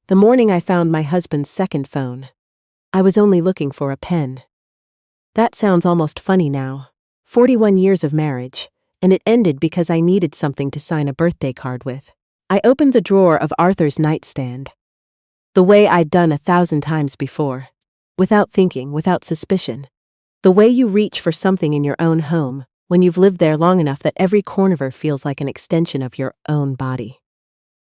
The morning I found my husband's second phone. I was only looking for a pen. That sounds almost funny now. 41 years of marriage, and it ended because I needed something to sign a birthday card with. I opened the drawer of Arthur's nightstand. The way I'd done 1,000 times before. Without thinking, without suspicion. The way you reach for something in your own home, when you've lived there long enough that every corner feels like an extension of your own body.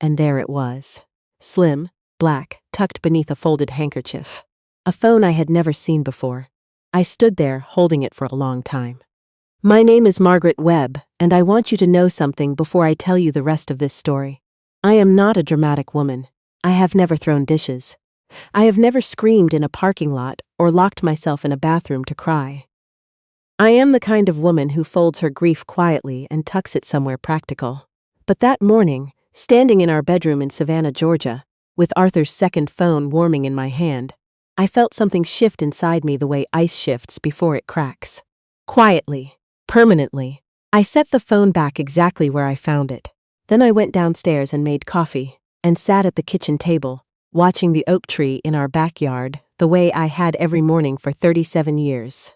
And there it was. Slim, black, tucked beneath a folded handkerchief. A phone I had never seen before. I stood there, holding it for a long time. My name is Margaret Webb, and I want you to know something before I tell you the rest of this story. I am not a dramatic woman. I have never thrown dishes. I have never screamed in a parking lot or locked myself in a bathroom to cry. I am the kind of woman who folds her grief quietly and tucks it somewhere practical. But that morning, standing in our bedroom in Savannah, Georgia, with Arthur's second phone warming in my hand, I felt something shift inside me the way ice shifts before it cracks. Quietly, permanently, I set the phone back exactly where I found it. Then I went downstairs and made coffee, and sat at the kitchen table, watching the oak tree in our backyard the way I had every morning for 37 years.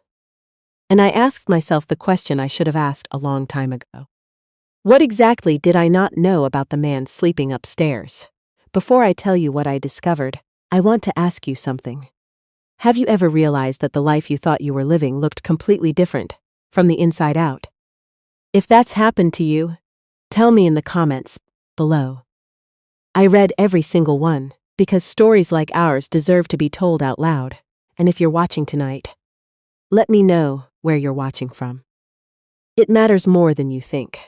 And I asked myself the question I should have asked a long time ago. What exactly did I not know about the man sleeping upstairs? Before I tell you what I discovered, I want to ask you something. Have you ever realized that the life you thought you were living looked completely different, from the inside out? If that's happened to you, tell me in the comments below. I read every single one, because stories like ours deserve to be told out loud. And if you're watching tonight, let me know where you're watching from. It matters more than you think.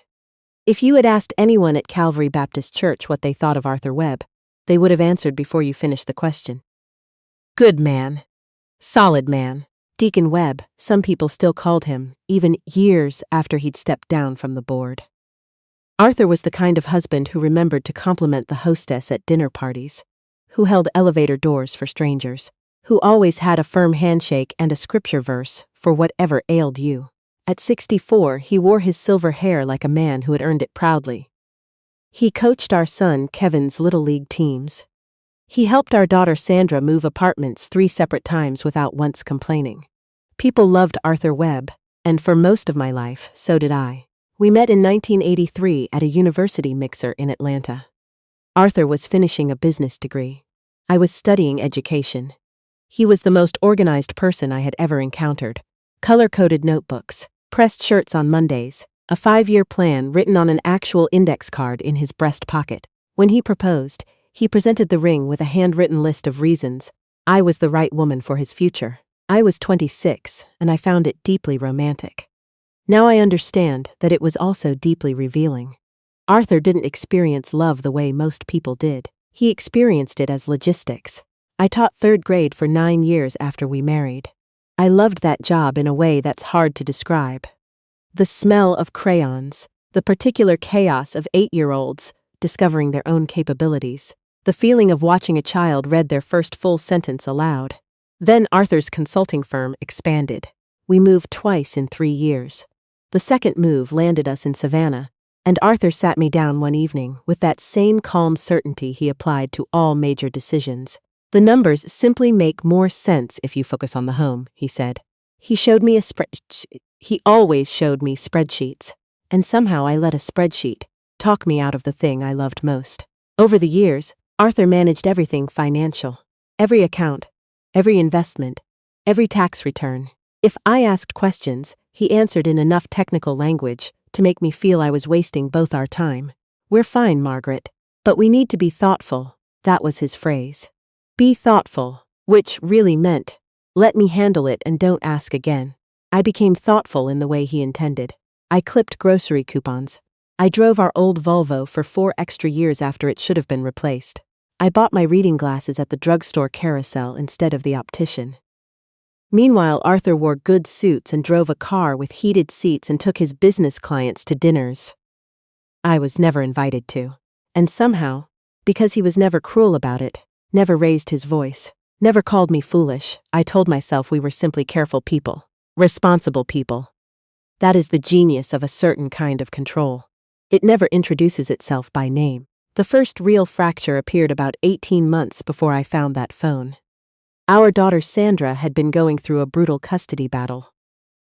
If you had asked anyone at Calvary Baptist Church what they thought of Arthur Webb, they would have answered before you finished the question. Good man. Solid man. Deacon Webb, some people still called him, even years after he'd stepped down from the board. Arthur was the kind of husband who remembered to compliment the hostess at dinner parties, who held elevator doors for strangers, who always had a firm handshake and a scripture verse for whatever ailed you. At 64, he wore his silver hair like a man who had earned it proudly. He coached our son Kevin's Little League teams. He helped our daughter Sandra move apartments 3 separate times without once complaining. People loved Arthur Webb, and for most of my life, so did I. We met in 1983 at a university mixer in Atlanta. Arthur was finishing a business degree. I was studying education. He was the most organized person I had ever encountered. Color-coded notebooks, pressed shirts on Mondays, a 5-year plan written on an actual index card in his breast pocket. When he proposed, he presented the ring with a handwritten list of reasons. I was the right woman for his future. I was 26, and I found it deeply romantic. Now I understand that it was also deeply revealing. Arthur didn't experience love the way most people did. He experienced it as logistics. I taught 3rd grade for 9 years after we married. I loved that job in a way that's hard to describe. The smell of crayons, the particular chaos of 8-year-olds discovering their own capabilities, the feeling of watching a child read their first full sentence aloud. Then Arthur's consulting firm expanded. We moved twice in 3 years. The second move landed us in Savannah, and Arthur sat me down one evening with that same calm certainty he applied to all major decisions. The numbers simply make more sense if you focus on the home, he said. He always showed me spreadsheets, and somehow I let a spreadsheet talk me out of the thing I loved most. Over the years, Arthur managed everything financial. Every account, every investment, every tax return. If I asked questions, he answered in enough technical language to make me feel I was wasting both our time. We're fine, Margaret, but we need to be thoughtful. That was his phrase. Be thoughtful, which really meant, let me handle it and don't ask again. I became thoughtful in the way he intended. I clipped grocery coupons. I drove our old Volvo for 4 extra years after it should have been replaced. I bought my reading glasses at the drugstore carousel instead of the optician. Meanwhile, Arthur wore good suits and drove a car with heated seats and took his business clients to dinners I was never invited to. And somehow, because he was never cruel about it, never raised his voice, never called me foolish, I told myself we were simply careful people, responsible people. That is the genius of a certain kind of control. It never introduces itself by name. The first real fracture appeared about 18 months before I found that phone. Our daughter Sandra had been going through a brutal custody battle.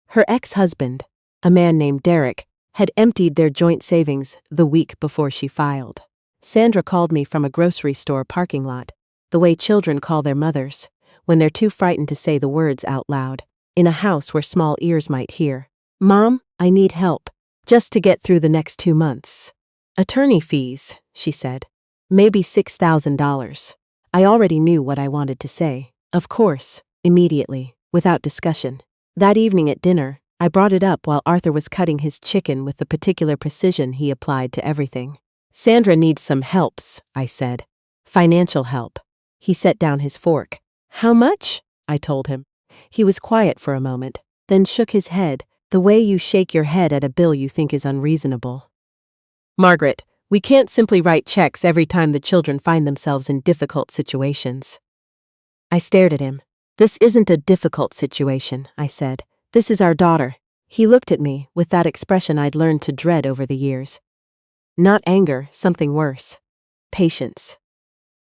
Her ex-husband, a man named Derek, had emptied their joint savings the week before she filed. Sandra called me from a grocery store parking lot, the way children call their mothers, when they're too frightened to say the words out loud, in a house where small ears might hear. "Mom, I need help, just to get through the next 2 months. Attorney fees," she said. "Maybe $6,000. I already knew what I wanted to say. Of course, immediately, without discussion. That evening at dinner, I brought it up while Arthur was cutting his chicken with the particular precision he applied to everything. "Sandra needs some helps," I said. "Financial help." He set down his fork. "How much?" I told him. He was quiet for a moment, then shook his head, the way you shake your head at a bill you think is unreasonable. "Margaret, we can't simply write checks every time the children find themselves in difficult situations." I stared at him. "This isn't a difficult situation," I said. "This is our daughter." He looked at me with that expression I'd learned to dread over the years. Not anger, something worse. Patience.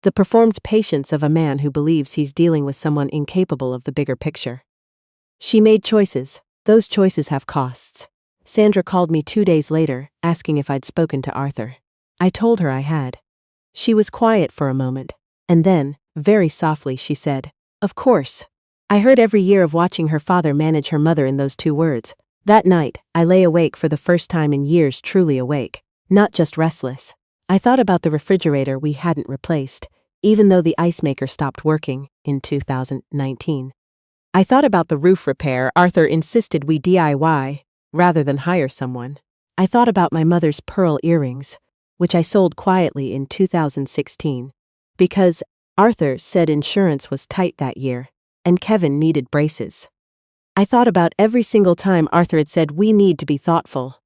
The performed patience of a man who believes he's dealing with someone incapable of the bigger picture. "She made choices. Those choices have costs." Sandra called me 2 days later, asking if I'd spoken to Arthur. I told her I had. She was quiet for a moment, and then, very softly, she said, "Of course. I heard every year of watching her father manage her mother in those 2 words. That night, I lay awake for the first time in years, truly awake, not just restless. I thought about the refrigerator we hadn't replaced, even though the ice maker stopped working in 2019. I thought about the roof repair Arthur insisted we DIY, rather than hire someone. I thought about my mother's pearl earrings, which I sold quietly in 2016, because Arthur said insurance was tight that year, and Kevin needed braces. I thought about every single time Arthur had said we need to be thoughtful.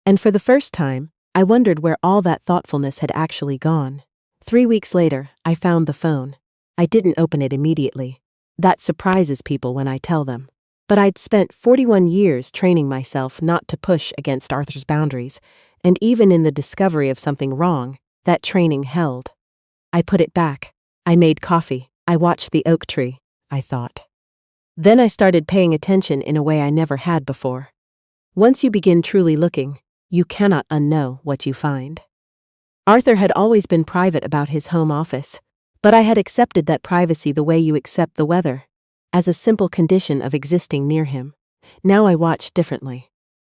And for the first time, I wondered where all that thoughtfulness had actually gone. 3 weeks later, I found the phone. I didn't open it immediately. That surprises people when I tell them. But I'd spent 41 years training myself not to push against Arthur's boundaries, and even in the discovery of something wrong, that training held. I put it back. I made coffee. I watched the oak tree, I thought. Then I started paying attention in a way I never had before. Once you begin truly looking, you cannot unknow what you find. Arthur had always been private about his home office, but I had accepted that privacy the way you accept the weather, as a simple condition of existing near him. Now I watched differently.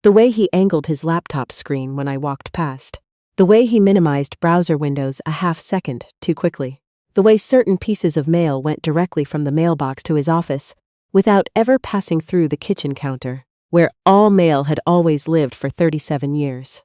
The way he angled his laptop screen when I walked past. The way he minimized browser windows a half second too quickly. The way certain pieces of mail went directly from the mailbox to his office, without ever passing through the kitchen counter, where all mail had always lived for 37 years.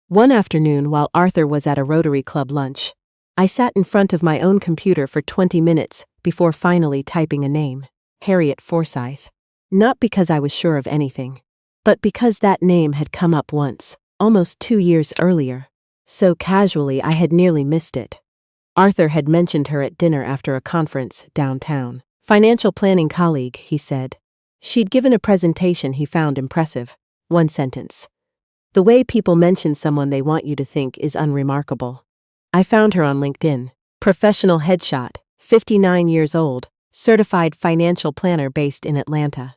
One afternoon while Arthur was at a Rotary Club lunch, I sat in front of my own computer for 20 minutes before finally typing a name, Harriet Forsyth. Not because I was sure of anything, but because that name had come up once, almost 2 years earlier. So casually I had nearly missed it. Arthur had mentioned her at dinner after a conference downtown. Financial planning colleague, he said. She'd given a presentation he found impressive. 1 sentence. The way people mention someone they want you to think is unremarkable. I found her on LinkedIn. Professional headshot, 59 years old, certified financial planner based in Atlanta.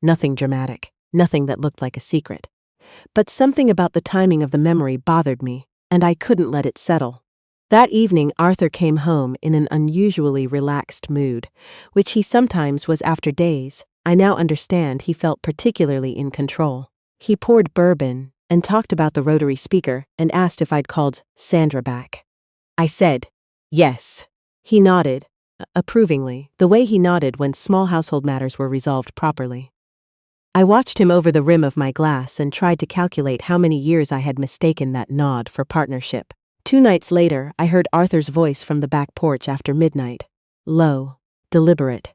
Nothing dramatic, nothing that looked like a secret. But something about the timing of the memory bothered me, and I couldn't let it settle. That evening Arthur came home in an unusually relaxed mood, which he sometimes was after days. I now understand he felt particularly in control. He poured bourbon and talked about the Rotary speaker and asked if I'd called Sandra back. I said, yes. He nodded, approvingly, the way he nodded when small household matters were resolved properly. I watched him over the rim of my glass and tried to calculate how many years I had mistaken that nod for partnership. 2 nights later, I heard Arthur's voice from the back porch after midnight. Low, deliberate.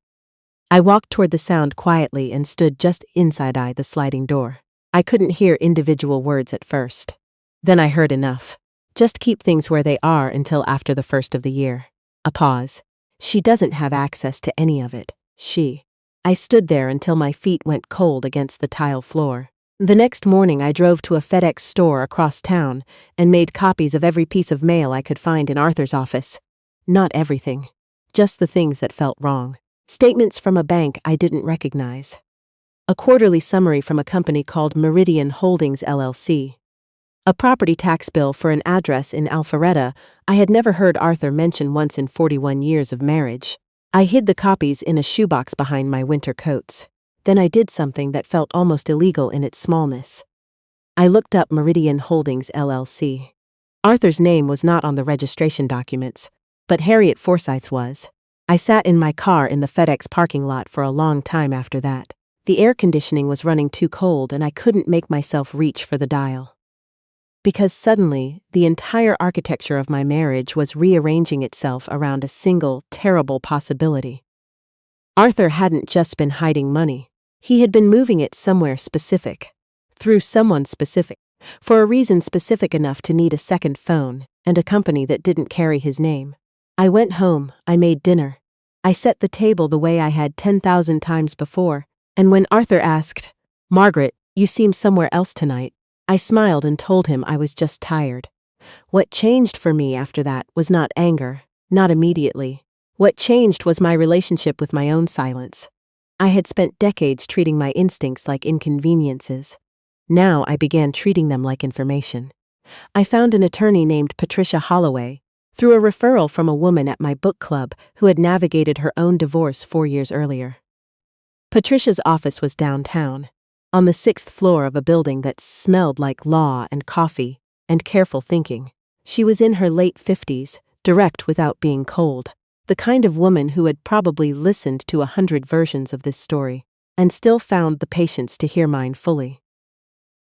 I walked toward the sound quietly and stood just inside the sliding door. I couldn't hear individual words at first. Then I heard enough. Just keep things where they are until after the first of the year. A pause. She doesn't have access to any of it. I stood there until my feet went cold against the tile floor. The next morning, I drove to a FedEx store across town and made copies of every piece of mail I could find in Arthur's office. Not everything, just the things that felt wrong. Statements from a bank I didn't recognize. A quarterly summary from a company called Meridian Holdings LLC. A property tax bill for an address in Alpharetta I had never heard Arthur mention once in 41 years of marriage. I hid the copies in a shoebox behind my winter coats. Then I did something that felt almost illegal in its smallness. I looked up Meridian Holdings LLC. Arthur's name was not on the registration documents, but Harriet Forsyth's was. I sat in my car in the FedEx parking lot for a long time after that. The air conditioning was running too cold and I couldn't make myself reach for the dial. Because suddenly, the entire architecture of my marriage was rearranging itself around a single, terrible possibility. Arthur hadn't just been hiding money. He had been moving it somewhere specific, through someone specific, for a reason specific enough to need a second phone and a company that didn't carry his name. I went home, I made dinner. I set the table the way I had 10,000 times before, and when Arthur asked, "Margaret, you seem somewhere else tonight," I smiled and told him I was just tired. What changed for me after that was not anger, not immediately. What changed was my relationship with my own silence. I had spent decades treating my instincts like inconveniences. Now I began treating them like information. I found an attorney named Patricia Holloway, through a referral from a woman at my book club who had navigated her own divorce 4 years earlier. Patricia's office was downtown, on the 6th floor of a building that smelled like law and coffee and careful thinking. She was in her late 50s, direct without being cold. The kind of woman who had probably listened to 100 versions of this story and still found the patience to hear mine fully.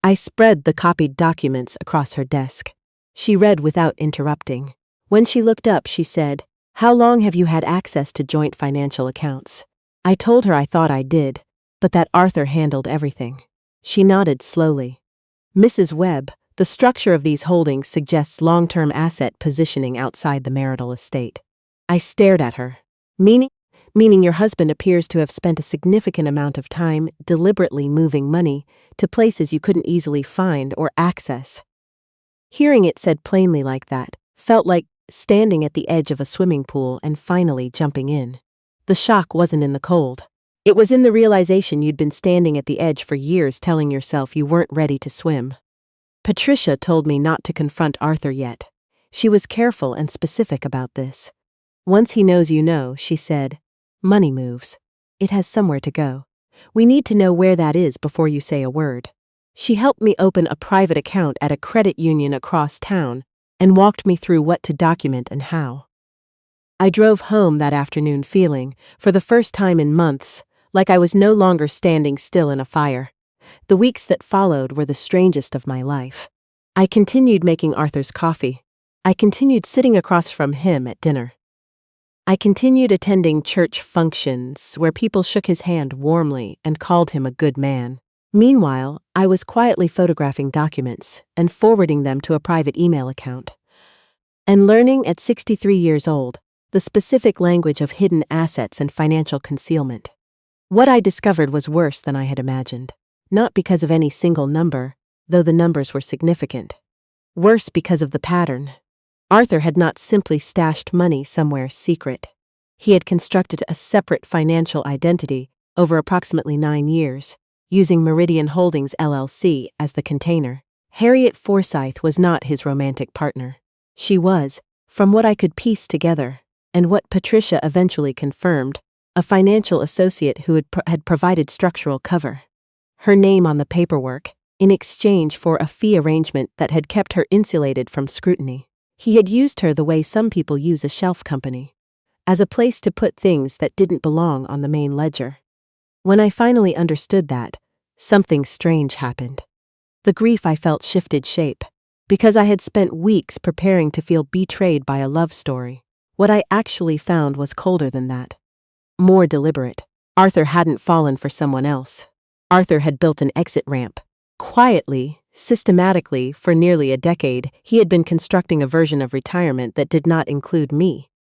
I spread the copied documents across her desk. She read without interrupting. When she looked up, she said, "How long have you had access to joint financial accounts?" I told her I thought I did, but that Arthur handled everything. She nodded slowly. "Mrs. Webb, the structure of these holdings suggests long-term asset positioning outside the marital estate." I stared at her. Meaning your husband appears to have spent a significant amount of time deliberately moving money to places you couldn't easily find or access. Hearing it said plainly like that felt like standing at the edge of a swimming pool and finally jumping in. The shock wasn't in the cold. It was in the realization you'd been standing at the edge for years telling yourself you weren't ready to swim. Patricia told me not to confront Arthur yet. She was careful and specific about this. "Once he knows you know," she said, "money moves. It has somewhere to go. We need to know where that is before you say a word." She helped me open a private account at a credit union across town and walked me through what to document and how. I drove home that afternoon feeling, for the first time in months, like I was no longer standing still in a fire. The weeks that followed were the strangest of my life. I continued making Arthur's coffee. I continued sitting across from him at dinner. I continued attending church functions where people shook his hand warmly and called him a good man. Meanwhile, I was quietly photographing documents and forwarding them to a private email account. And learning at 63 years old the specific language of hidden assets and financial concealment. What I discovered was worse than I had imagined. Not because of any single number, though the numbers were significant. Worse because of the pattern. Arthur had not simply stashed money somewhere secret. He had constructed a separate financial identity over approximately 9 years, using Meridian Holdings LLC as the container. Harriet Forsyth was not his romantic partner. She was, from what I could piece together, and what Patricia eventually confirmed, a financial associate who had provided structural cover. Her name on the paperwork, in exchange for a fee arrangement that had kept her insulated from scrutiny. He had used her the way some people use a shelf company, as a place to put things that didn't belong on the main ledger. When I finally understood that, something strange happened. The grief I felt shifted shape, because I had spent weeks preparing to feel betrayed by a love story. What I actually found was colder than that. More deliberate. Arthur hadn't fallen for someone else. Arthur had built an exit ramp. Quietly, systematically, for nearly a decade, he had been constructing a version of retirement that did not include me.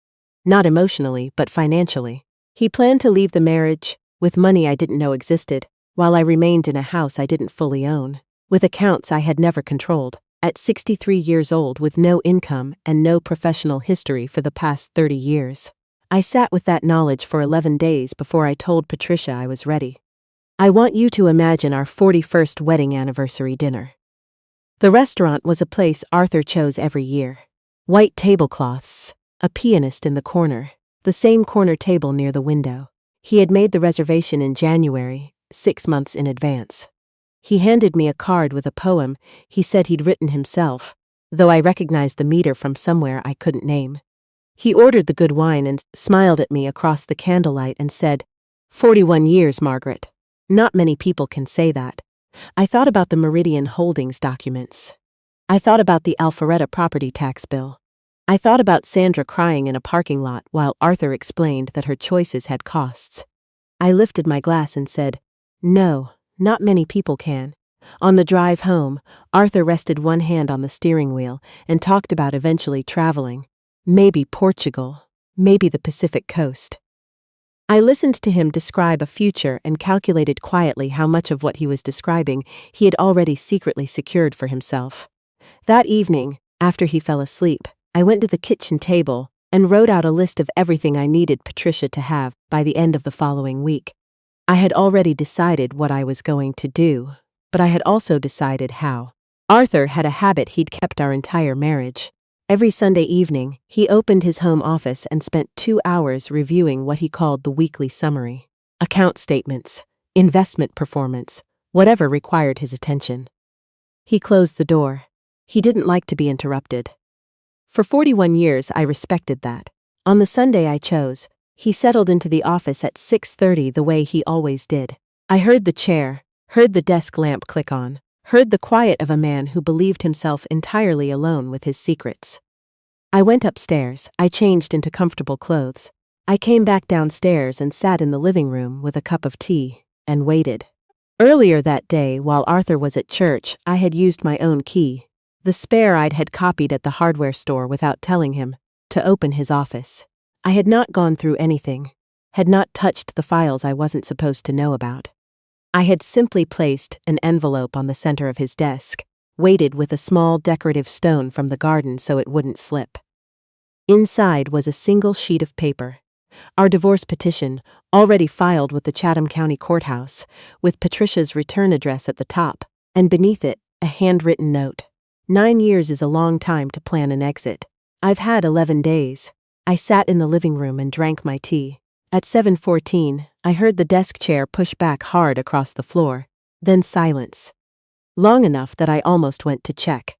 Not emotionally, but financially. He planned to leave the marriage, with money I didn't know existed, while I remained in a house I didn't fully own. with accounts I had never controlled. At 63 years old with no income and no professional history for the past 30 years. I sat with that knowledge for 11 days before I told Patricia I was ready. I want you to imagine our 41st wedding anniversary dinner. The restaurant was a place Arthur chose every year. White tablecloths, a pianist in the corner, the same corner table near the window. He had made the reservation in January, 6 months in advance. He handed me a card with a poem he said he'd written himself, though I recognized the meter from somewhere I couldn't name. He ordered the good wine and smiled at me across the candlelight and said, 41 years, Margaret. Not many people can say that. I thought about the Meridian Holdings documents. I thought about the Alpharetta property tax bill. I thought about Sandra crying in a parking lot while Arthur explained that her choices had costs. I lifted my glass and said, no, not many people can. On the drive home, Arthur rested one hand on the steering wheel and talked about eventually traveling. Maybe Portugal, maybe the Pacific coast. I listened to him describe a future and calculated quietly how much of what he was describing he had already secretly secured for himself. That evening, after he fell asleep, I went to the kitchen table and wrote out a list of everything I needed Patricia to have by the end of the following week. I had already decided what I was going to do, but I had also decided how. Arthur had a habit he'd kept our entire marriage. Every Sunday evening, he opened his home office and spent 2 hours reviewing what he called the weekly summary. Account statements, investment performance, whatever required his attention. He closed the door. He didn't like to be interrupted. For 41 years, I respected that. On the Sunday I chose, he settled into the office at 6:30 the way he always did. I heard the chair, heard the desk lamp click on, heard the quiet of a man who believed himself entirely alone with his secrets. I went upstairs, I changed into comfortable clothes. I came back downstairs and sat in the living room with a cup of tea, and waited. Earlier that day, while Arthur was at church, I had used my own key, the spare I'd had copied at the hardware store without telling him, to open his office. I had not gone through anything, had not touched the files I wasn't supposed to know about. I had simply placed an envelope on the center of his desk, weighted with a small decorative stone from the garden so it wouldn't slip. Inside was a single sheet of paper, our divorce petition, already filed with the Chatham County Courthouse, with Patricia's return address at the top, and beneath it, a handwritten note. 9 years is a long time to plan an exit. I've had 11 days. I sat in the living room and drank my tea. At 7:14, I heard the desk chair push back hard across the floor, then silence. Long enough that I almost went to check.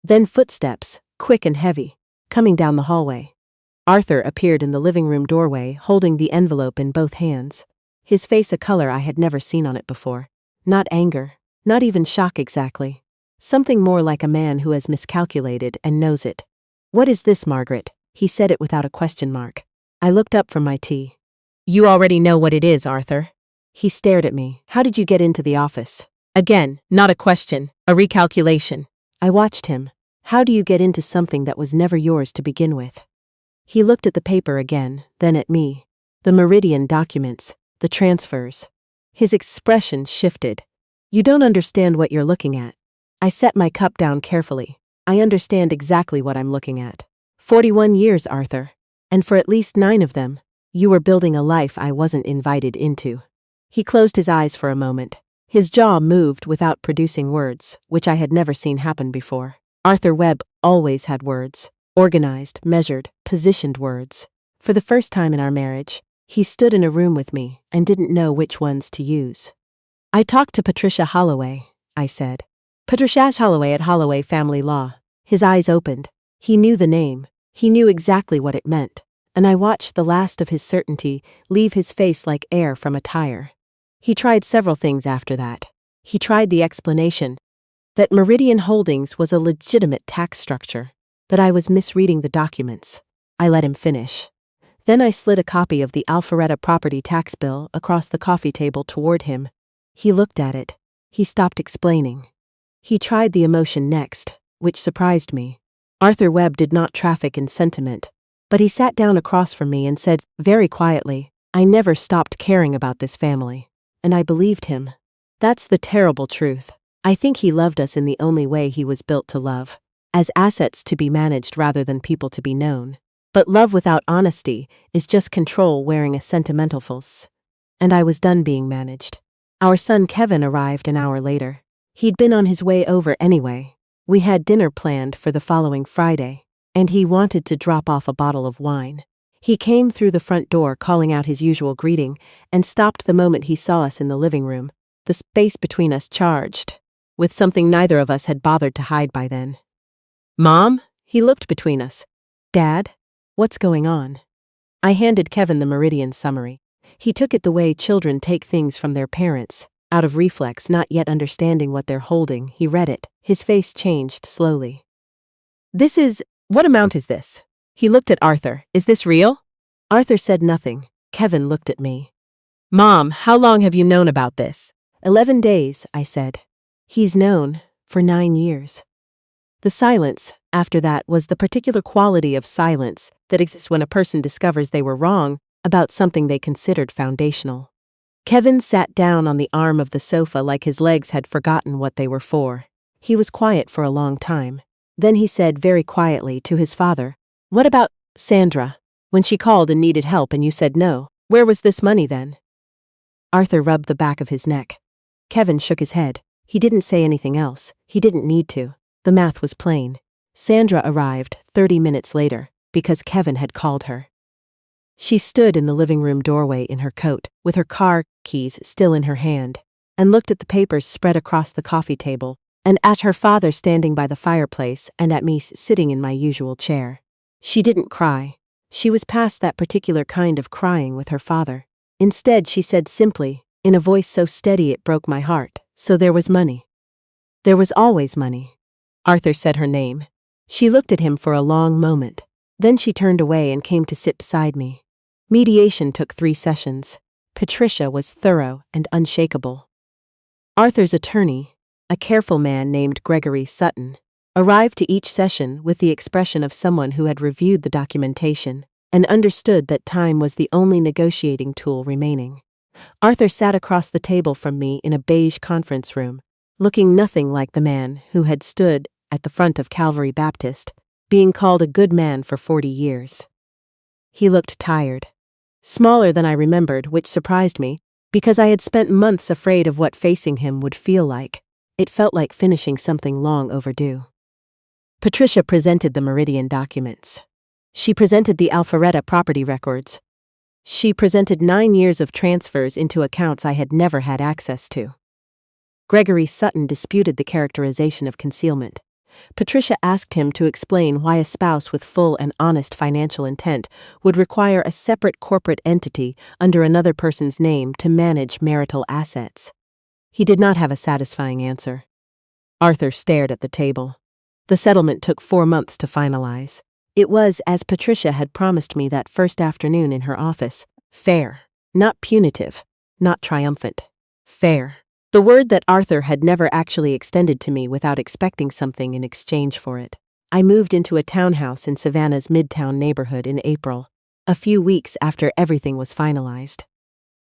Then footsteps, quick and heavy, coming down the hallway. Arthur appeared in the living room doorway, holding the envelope in both hands. His face a color I had never seen on it before. Not anger, not even shock exactly. Something more like a man who has miscalculated and knows it. What is this, Margaret? He said it without a question mark. I looked up from my tea. You already know what it is, Arthur. He stared at me. How did you get into the office? Again, not a question, a recalculation. I watched him. How do you get into something that was never yours to begin with? He looked at the paper again, then at me. The Meridian documents, the transfers. His expression shifted. You don't understand what you're looking at. I set my cup down carefully. I understand exactly what I'm looking at. 41 years, Arthur. And for at least 9 of them, you were building a life I wasn't invited into. He closed his eyes for a moment. His jaw moved without producing words, which I had never seen happen before. Arthur Webb always had words. Organized, measured, positioned words. For the first time in our marriage, he stood in a room with me and didn't know which ones to use. I talked to Patricia Holloway, I said. Patricia Holloway at Holloway Family Law. His eyes opened. He knew the name. He knew exactly what it meant. And I watched the last of his certainty leave his face like air from a tire. He tried several things after that. He tried the explanation that Meridian Holdings was a legitimate tax structure, that I was misreading the documents. I let him finish. Then I slid a copy of the Alpharetta property tax bill across the coffee table toward him. He looked at it. He stopped explaining. He tried the emotion next, which surprised me. Arthur Webb did not traffic in sentiment, but he sat down across from me and said, very quietly, I never stopped caring about this family. And I believed him. That's the terrible truth. I think he loved us in the only way he was built to love, as assets to be managed rather than people to be known. But love without honesty is just control wearing a sentimental false. And I was done being managed. Our son Kevin arrived an hour later. He'd been on his way over anyway. We had dinner planned for the following Friday, and he wanted to drop off a bottle of wine. He came through the front door calling out his usual greeting and stopped the moment he saw us in the living room, the space between us charged with something neither of us had bothered to hide by then. "Mom?" He looked between us. "Dad? What's going on?" I handed Kevin the Meridian summary. He took it the way children take things from their parents. Out of reflex, not yet understanding what they're holding, he read it. His face changed slowly. What amount is this?" He looked at Arthur. "Is this real?" Arthur said nothing. Kevin looked at me. "Mom, how long have you known about this?" 11 days, I said. He's known for 9 years. The silence, after that, was the particular quality of silence that exists when a person discovers they were wrong about something they considered foundational. Kevin sat down on the arm of the sofa like his legs had forgotten what they were for. He was quiet for a long time. Then he said very quietly to his father, "What about Sandra? When she called and needed help and you said no, where was this money then?" Arthur rubbed the back of his neck. Kevin shook his head. He didn't say anything else. He didn't need to. The math was plain. Sandra arrived 30 minutes later because Kevin had called her. She stood in the living room doorway in her coat, with her car keys still in her hand, and looked at the papers spread across the coffee table, and at her father standing by the fireplace, and at me sitting in my usual chair. She didn't cry. She was past that particular kind of crying with her father. Instead, she said simply, in a voice so steady it broke my heart, "So there was money." "There was always money." Arthur said her name. She looked at him for a long moment. Then she turned away and came to sit beside me. Mediation took 3 sessions. Patricia was thorough and unshakable. Arthur's attorney, a careful man named Gregory Sutton, arrived to each session with the expression of someone who had reviewed the documentation and understood that time was the only negotiating tool remaining. Arthur sat across the table from me in a beige conference room, looking nothing like the man who had stood at the front of Calvary Baptist, being called a good man for 40 years. He looked tired. Smaller than I remembered, which surprised me, because I had spent months afraid of what facing him would feel like. It felt like finishing something long overdue. Patricia presented the Meridian documents. She presented the Alpharetta property records. She presented 9 years of transfers into accounts I had never had access to. Gregory Sutton disputed the characterization of concealment. Patricia asked him to explain why a spouse with full and honest financial intent would require a separate corporate entity under another person's name to manage marital assets. He did not have a satisfying answer. Arthur stared at the table. The settlement took 4 months to finalize. It was, as Patricia had promised me that first afternoon in her office, fair, not punitive, not triumphant. Fair. The word that Arthur had never actually extended to me without expecting something in exchange for it. I moved into a townhouse in Savannah's Midtown neighborhood in April, a few weeks after everything was finalized.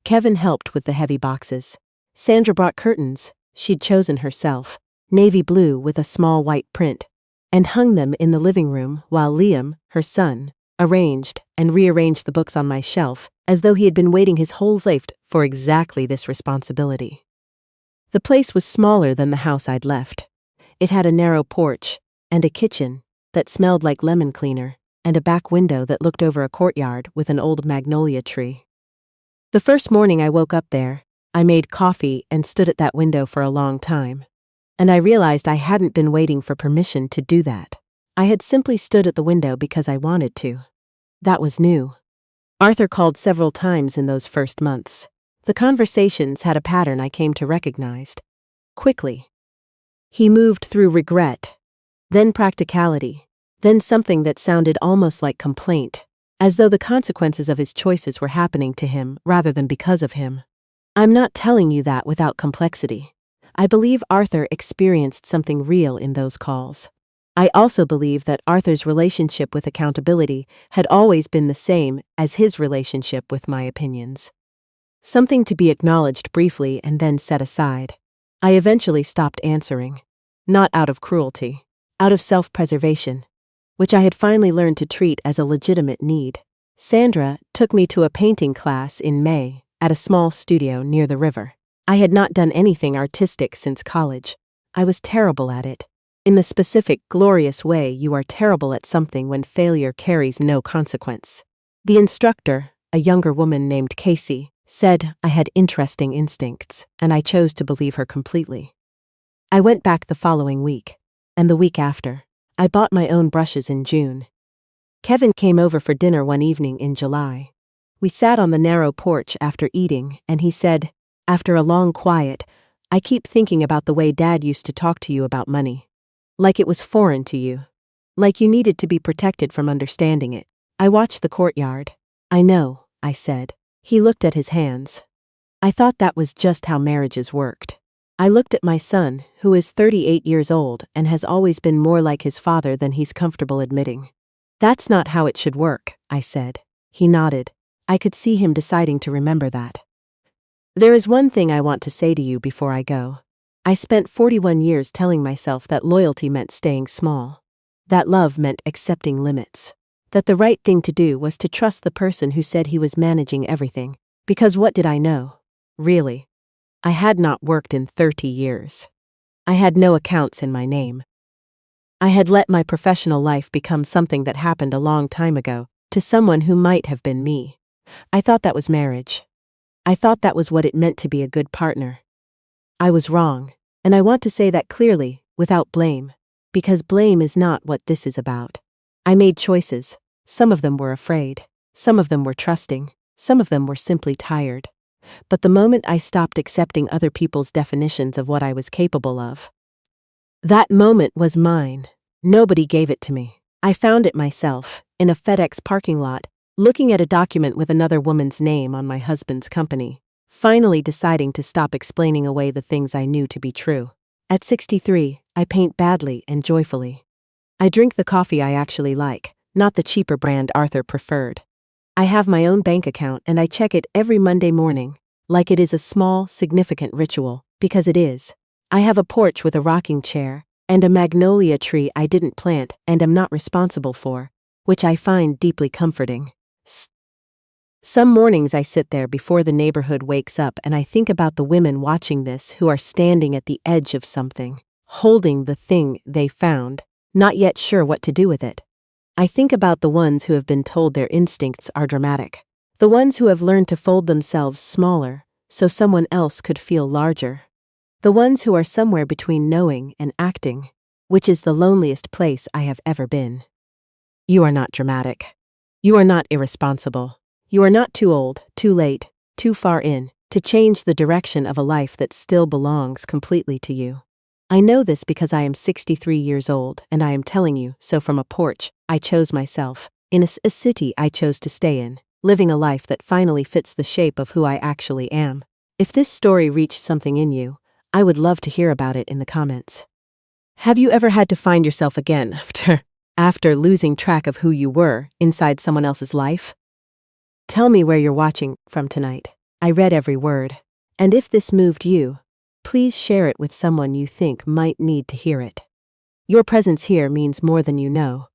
Kevin helped with the heavy boxes. Sandra brought curtains, she'd chosen herself, navy blue with a small white print, and hung them in the living room while Liam, her son, arranged and rearranged the books on my shelf as though he had been waiting his whole life for exactly this responsibility. The place was smaller than the house I'd left. It had a narrow porch and a kitchen that smelled like lemon cleaner and a back window that looked over a courtyard with an old magnolia tree. The first morning I woke up there, I made coffee and stood at that window for a long time. And I realized I hadn't been waiting for permission to do that. I had simply stood at the window because I wanted to. That was new. Arthur called several times in those first months. The conversations had a pattern I came to recognize quickly. He moved through regret, then practicality, then something that sounded almost like complaint, as though the consequences of his choices were happening to him rather than because of him. I'm not telling you that without complexity. I believe Arthur experienced something real in those calls. I also believe that Arthur's relationship with accountability had always been the same as his relationship with my opinions. Something to be acknowledged briefly and then set aside. I eventually stopped answering. Not out of cruelty. Out of self-preservation, which I had finally learned to treat as a legitimate need. Sandra took me to a painting class in May at a small studio near the river. I had not done anything artistic since college. I was terrible at it. In the specific, glorious way you are terrible at something when failure carries no consequence. The instructor, a younger woman named Casey, said I had interesting instincts, and I chose to believe her completely. I went back the following week, and the week after. I bought my own brushes in June. Kevin came over for dinner one evening in July. We sat on the narrow porch after eating, and he said, after a long quiet, I keep thinking about the way Dad used to talk to you about money. Like it was foreign to you. Like you needed to be protected from understanding it. I watched the courtyard. I know, I said. He looked at his hands. I thought that was just how marriages worked. I looked at my son, who is 38 years old and has always been more like his father than he's comfortable admitting. That's not how it should work, I said. He nodded. I could see him deciding to remember that. There is one thing I want to say to you before I go. I spent 41 years telling myself that loyalty meant staying small. That love meant accepting limits. That the right thing to do was to trust the person who said he was managing everything. Because what did I know? Really? I had not worked in 30 years. I had no accounts in my name. I had let my professional life become something that happened a long time ago, to someone who might have been me. I thought that was marriage. I thought that was what it meant to be a good partner. I was wrong, and I want to say that clearly, without blame, because blame is not what this is about. I made choices. Some of them were afraid. Some of them were trusting. Some of them were simply tired. But the moment I stopped accepting other people's definitions of what I was capable of, that moment was mine. Nobody gave it to me. I found it myself, in a FedEx parking lot, looking at a document with another woman's name on my husband's company, finally deciding to stop explaining away the things I knew to be true. At 63, I paint badly and joyfully. I drink the coffee I actually like, not the cheaper brand Arthur preferred. I have my own bank account and I check it every Monday morning, like it is a small, significant ritual, because it is. I have a porch with a rocking chair, and a magnolia tree I didn't plant and am not responsible for, which I find deeply comforting. Some mornings I sit there before the neighborhood wakes up and I think about the women watching this who are standing at the edge of something, holding the thing they found, not yet sure what to do with it. I think about the ones who have been told their instincts are dramatic, the ones who have learned to fold themselves smaller so someone else could feel larger. The ones who are somewhere between knowing and acting, which is the loneliest place I have ever been. You are not dramatic. You are not irresponsible. You are not too old, too late, too far in, to change the direction of a life that still belongs completely to you. I know this because I am 63 years old and I am telling you so from a porch I chose myself, in a city I chose to stay in, living a life that finally fits the shape of who I actually am. If this story reached something in you, I would love to hear about it in the comments. Have you ever had to find yourself again after losing track of who you were inside someone else's life? Tell me where you're watching from tonight. I read every word. And if this moved you, please share it with someone you think might need to hear it. Your presence here means more than you know.